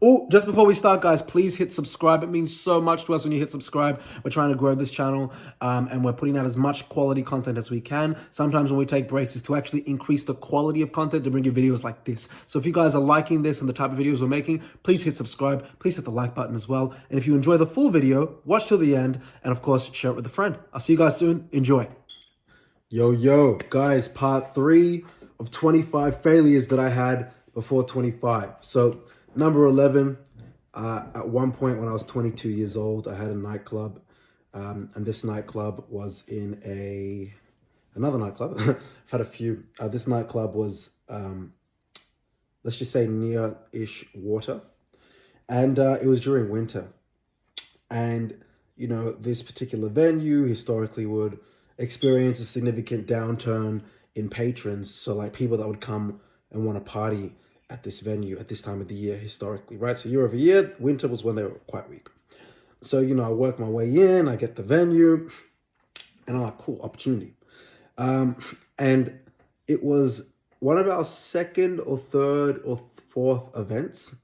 Oh, just before we start, guys, please hit subscribe. It means so much to us when you hit subscribe. We're trying to grow this channel, and we're putting out as much quality content as we can. Sometimes when we take breaks is to actually increase the quality of content to bring you videos like this. So if you guys are liking this and the type of videos we're making, please hit subscribe. Please hit the like button as well. And if you enjoy the full video, watch till the end. And of course, share it with a friend. I'll see you guys soon. Enjoy. Yo, guys, part 3 of 25 failures that I had before 25. So number 11, at one point when I was 22 years old, I had a nightclub, and this nightclub was in another nightclub. I've had a few. This nightclub was, let's just say near-ish water, and it was during winter. And, you know, this particular venue historically would experience a significant downturn in patrons. So like people that would come and want to party at this venue at this time of the year historically, right? So year over year, winter was when they were quite weak. So, you know, I work my way in, I get the venue, and I'm like, cool, opportunity. And it was one of our second or third or fourth events,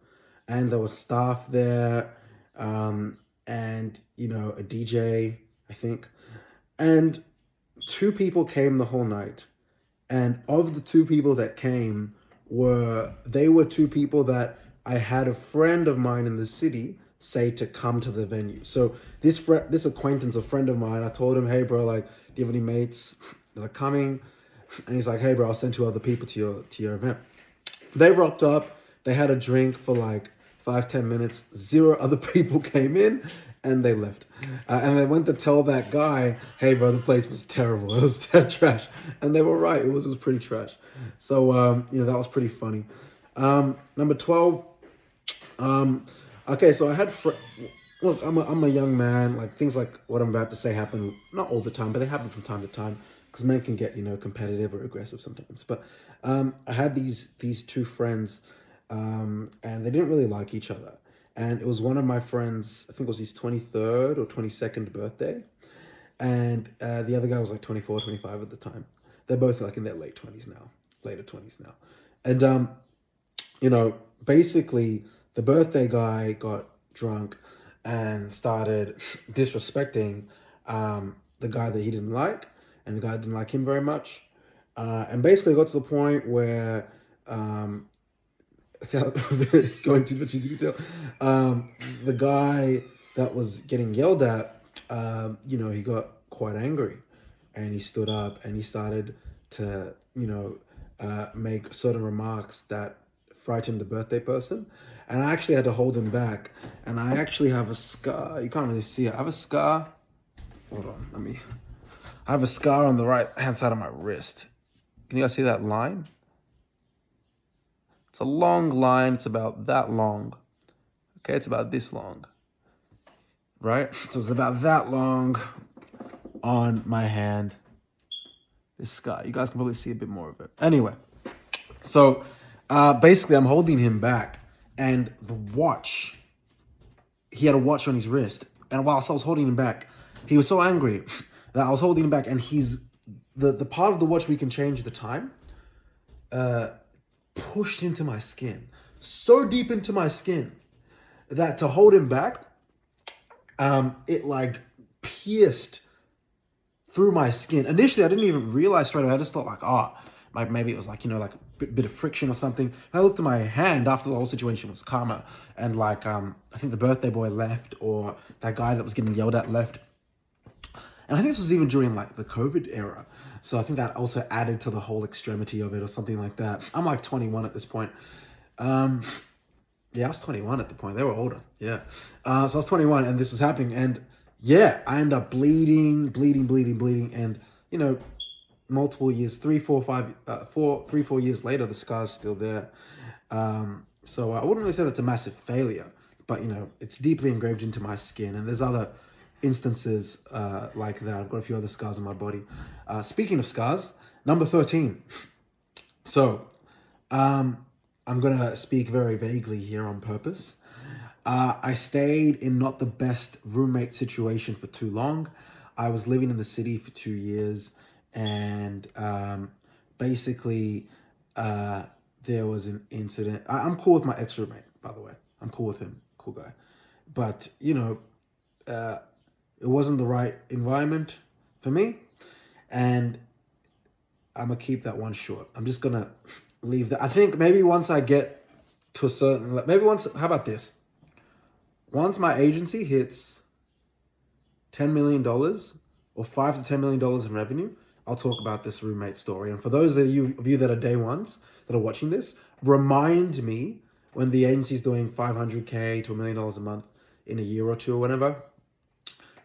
and there was staff there, and, you know, a DJ, I think. And 2 people came the whole night. And of the 2 people that came, were 2 people that I had a friend of mine in the city say to come to the venue. So this acquaintance, a friend of mine, I told him, hey bro, like, do you have any mates that are coming? And he's like, hey bro, I'll send 2 other people to your event. They rocked up, they had a drink for like 5-10 minutes, 0 other people came in, and they left. And they went to tell that guy, hey bro, the place was terrible. It was trash. And they were right. It was pretty trash. So, you know, that was pretty funny. Number 12. Okay, so I had, look, I'm a young man. Like, things like what I'm about to say happen, not all the time, but they happen from time to time. Because men can get, you know, competitive or aggressive sometimes. But I had these 2 friends, and they didn't really like each other. And it was one of my friends, I think it was his 23rd or 22nd birthday. And the other guy was like 24, 25 at the time. They're both like in their later 20s now. And, you know, basically the birthday guy got drunk and started disrespecting the guy that he didn't like. And the guy didn't like him very much. And basically got to the point where it's going too much into detail. The guy that was getting yelled at, you know, he got quite angry, and he stood up and he started to, you know, make certain remarks that frightened the birthday person. And I actually had to hold him back. And I actually have a scar. You can't really see it. I have a scar. Hold on, I have a scar on the right hand side of my wrist. Can you guys see that line? It's a long line. It's about that long. Okay, it's about this long. Right? So it's about that long on my hand. This scar. You guys can probably see a bit more of it. Anyway, so basically I'm holding him back. And the watch, he had a watch on his wrist. And whilst I was holding him back, he was so angry that I was holding him back. And he's, the part of the watch we can change the time, pushed into my skin, so deep into my skin that to hold him back, it like pierced through my skin. Initially, I didn't even realize straight away. I just thought like, like maybe it was like, you know, like a bit of friction or something. I looked at my hand after the whole situation was calmer, and like, I think the birthday boy left, or that guy that was getting yelled at left. And I think this was even during like the COVID era. So I think that also added to the whole extremity of it or something like that. I'm like 21 at this point. Yeah, I was 21 at the point. They were older. Yeah. So I was 21 and this was happening. And yeah, I ended up bleeding. And, you know, multiple years, 4 years later, the scar's still there. So I wouldn't really say that's a massive failure, but, you know, it's deeply engraved into my skin. And there's other instances like that. I've got a few other scars on my body. Speaking of scars, number 13. So I'm going to speak very vaguely here on purpose. I stayed in not the best roommate situation for too long. I was living in the city for 2 years, and basically there was an incident. I'm cool with my ex-roommate, by the way. I'm cool with him, cool guy. But, it wasn't the right environment for me. And I'm going to keep that one short. I'm just going to leave that. I think maybe once I get to a certain, how about this? Once my agency hits $10 million or $5 to $10 million in revenue, I'll talk about this roommate story. And for those of you that are day ones that are watching this, remind me when the agency's doing $500K to $1 million a month in a year or two or whatever.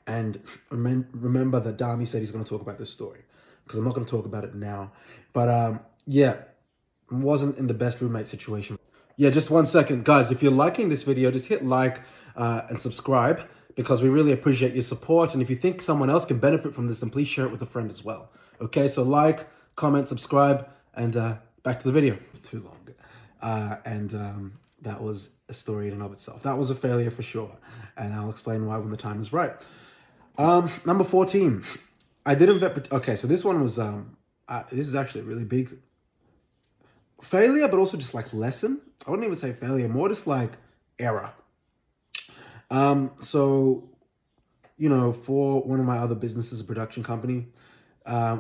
And remember that Dami said he's going to talk about this story, because I'm not going to talk about it now. But yeah, wasn't in the best roommate situation. Yeah, just 1 second. Guys, if you're liking this video, just hit like and subscribe, because we really appreciate your support. And if you think someone else can benefit from this, then please share it with a friend as well. Okay, so like, comment, subscribe, and back to the video. Too long. That was a story in and of itself. That was a failure for sure. And I'll explain why when the time is right. Number 14. I didn't vet. Okay, so this one was, this is actually a really big failure, but also just like lesson. I wouldn't even say failure, more just like error. So, for one of my other businesses, a production company,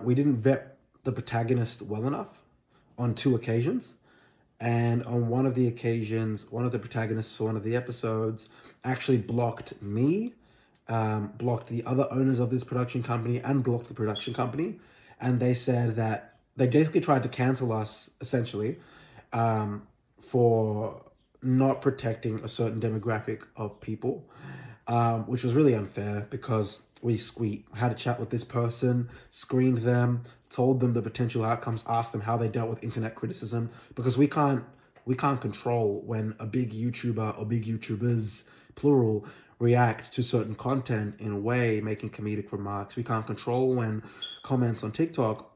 we didn't vet the protagonist well enough on 2 occasions. And on one of the occasions, one of the protagonists for one of the episodes actually blocked me, blocked the other owners of this production company, and blocked the production company. And they said that they basically tried to cancel us, essentially, for not protecting a certain demographic of people, which was really unfair, because we had a chat with this person, screened them, told them the potential outcomes, asked them how they dealt with internet criticism, because we can't control when a big YouTuber or big YouTubers, plural, react to certain content in a way, making comedic remarks. We can't control when comments on TikTok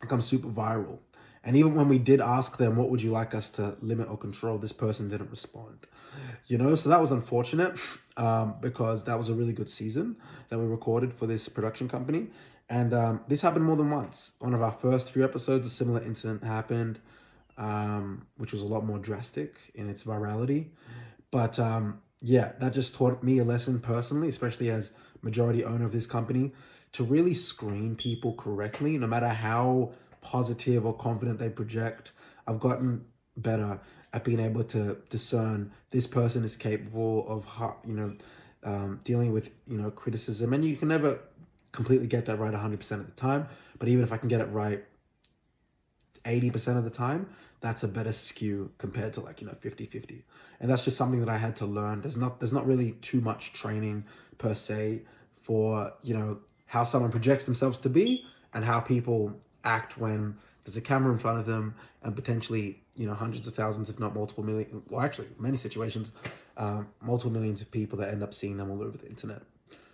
become super viral. And even when we did ask them, what would you like us to limit or control, this person didn't respond. So that was unfortunate, because that was a really good season that we recorded for this production company. And this happened more than once. One of our first few episodes, a similar incident happened, which was a lot more drastic in its virality. But yeah, that just taught me a lesson personally, especially as majority owner of this company, to really screen people correctly, no matter how positive or confident they project. I've gotten better at being able to discern this person is capable of, dealing with, criticism. And you can never completely get that right 100% of the time. But even if I can get it right 80% of the time, that's a better skew compared to 50-50. And that's just something that I had to learn. There's not really too much training per se for, how someone projects themselves to be and how people act when there's a camera in front of them, and potentially, hundreds of thousands, if not multiple million, well, actually many situations, multiple millions of people that end up seeing them all over the internet.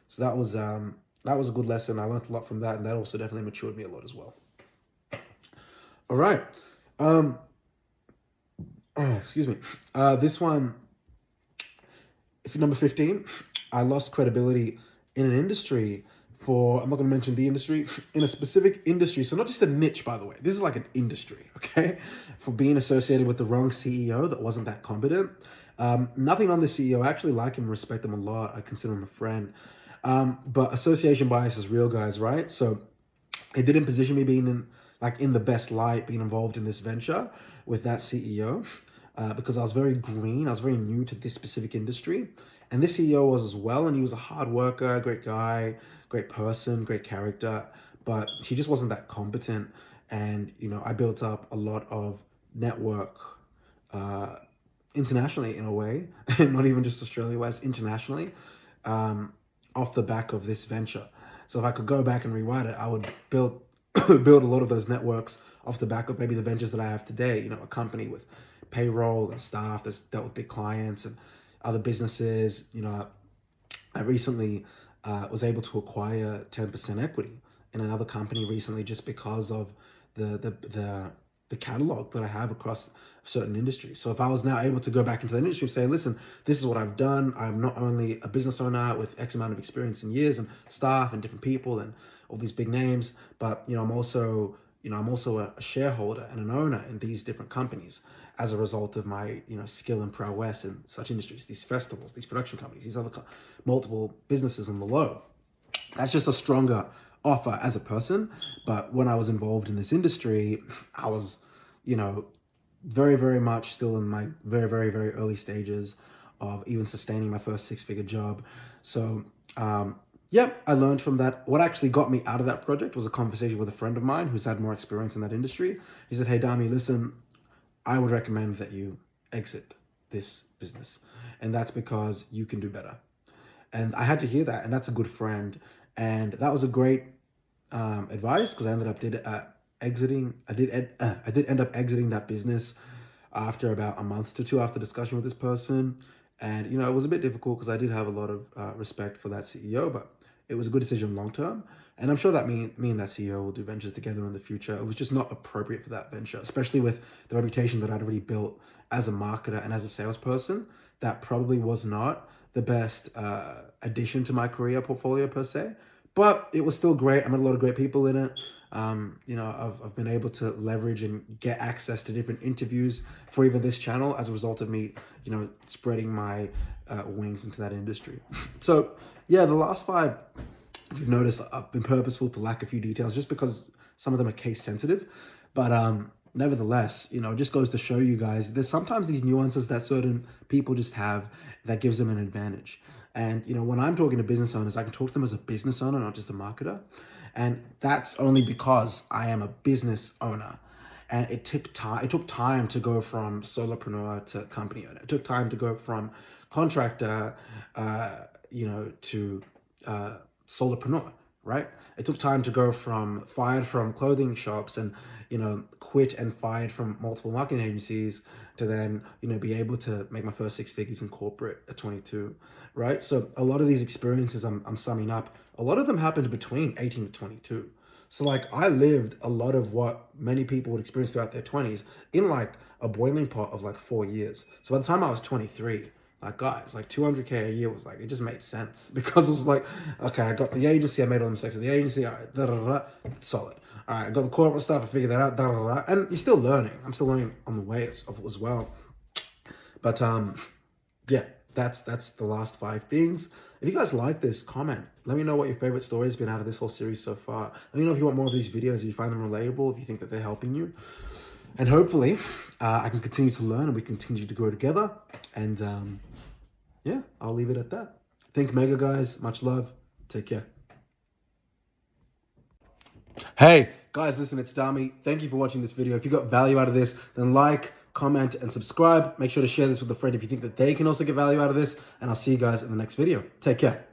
So that was a good lesson. I learned a lot from that, and that also definitely matured me a lot as well. All right. Excuse me. This one, if you're number 15, I lost credibility in an industry I'm not going to mention the industry, in a specific industry. So not just a niche, by the way. This is like an industry, okay? For being associated with the wrong CEO that wasn't that competent. Nothing on the CEO. I actually like him, respect him a lot. I consider him a friend. But association bias is real, guys, right? So it didn't position me being in the best light, being involved in this venture with that CEO, because I was very green. I was very new to this specific industry. And this CEO was as well, and he was a hard worker, great guy, great person, great character, but he just wasn't that competent. And, I built up a lot of network internationally in a way, not even just Australia-wise, internationally, off the back of this venture. So if I could go back and rewrite it, I would build a lot of those networks off the back of maybe the ventures that I have today, a company with payroll and staff that's dealt with big clients and other businesses. I recently was able to acquire 10% equity in another company recently, just because of the catalog that I have across certain industries. So if I was now able to go back into the industry and say, listen, this is what I've done. I'm not only a business owner with X amount of experience in years and staff and different people and all these big names, but I'm also a shareholder and an owner in these different companies. as a result of my, skill and prowess in such industries, these festivals, these production companies, these other multiple businesses on the low. That's just a stronger offer as a person. But when I was involved in this industry, I was, very, very much still in my very, very, very early stages of even sustaining my first six-figure job. So, I learned from that. What actually got me out of that project was a conversation with a friend of mine who's had more experience in that industry. He said, "Hey, Dami, listen, I would recommend that you exit this business. And that's because you can do better." And I had to hear that. And that's a good friend. And that was a great advice, because I ended up exiting. I did end up exiting that business after about a month to two after discussion with this person. And, it was a bit difficult because I did have a lot of respect for that CEO, but it was a good decision long term. And I'm sure that me and that CEO will do ventures together in the future. It was just not appropriate for that venture, especially with the reputation that I'd already built as a marketer and as a salesperson. That probably was not the best addition to my career portfolio per se, but it was still great. I met a lot of great people in it. I've been able to leverage and get access to different interviews for even this channel as a result of me, spreading my wings into that industry. So yeah, the last five, if you've noticed, I've been purposeful to lack a few details just because some of them are case sensitive. But nevertheless, it just goes to show you guys there's sometimes these nuances that certain people just have that gives them an advantage. And, when I'm talking to business owners, I can talk to them as a business owner, not just a marketer. And that's only because I am a business owner. And it took time to go from solopreneur to company owner. It took time to go from contractor, to solopreneur, right? It took time to go from fired from clothing shops and, quit and fired from multiple marketing agencies to then, be able to make my first six figures in corporate at 22, right? So a lot of these experiences I'm summing up, a lot of them happened between 18 to 22. So like I lived a lot of what many people would experience throughout their 20s in like a boiling pot of like 4 years. So by the time I was 23, like guys, like 200K a year was like, it just made sense because it was like, okay, I got the agency, I made all the mistakes of the agency, it's solid. All right, I got the corporate stuff, I figured that out, and you're still learning. I'm still learning on the way as well. But yeah, that's the last five things. If you guys like this, comment. Let me know what your favorite story has been out of this whole series so far. Let me know if you want more of these videos, if you find them relatable, if you think that they're helping you. And hopefully, I can continue to learn and we continue to grow together. And yeah, I'll leave it at that. Think mega, guys. Much love. Take care. Hey, guys, listen, it's Dami. Thank you for watching this video. If you got value out of this, then like, comment, and subscribe. Make sure to share this with a friend if you think that they can also get value out of this. And I'll see you guys in the next video. Take care.